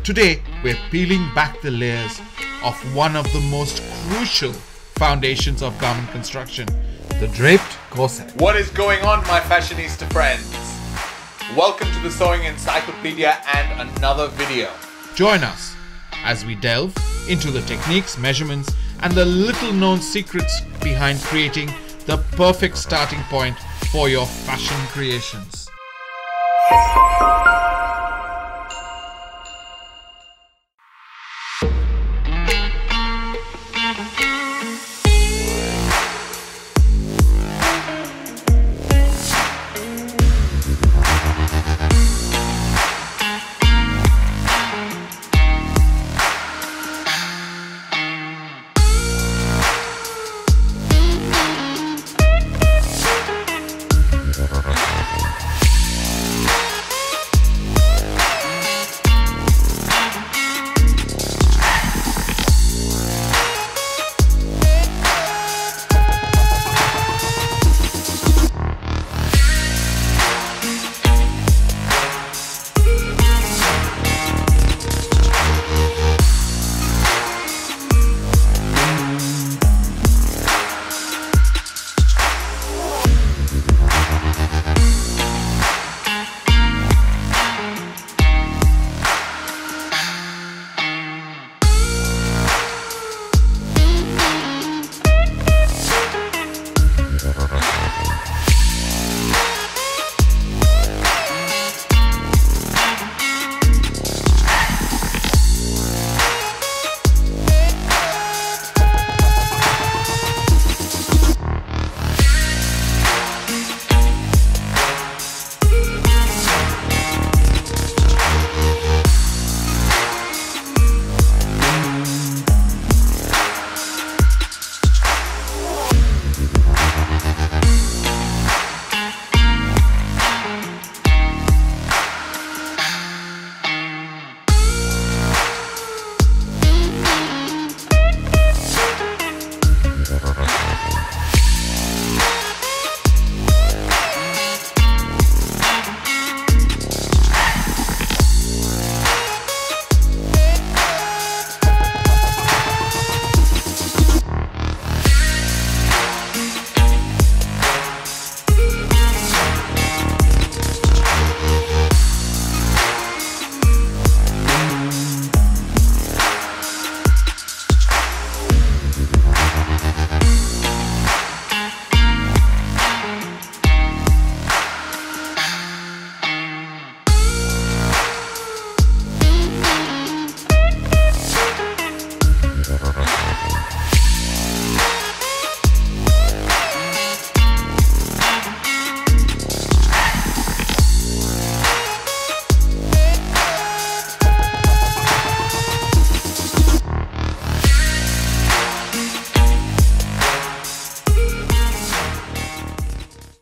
Today, we're peeling back the layers of one of the most crucial foundations of garment construction, the draped corset. What is going on, my fashionista friends? Welcome to the Sewing Encyclopedia and another video. Join us as we delve into the techniques, measurements, and the little known secrets behind creating the perfect starting point for your fashion creations.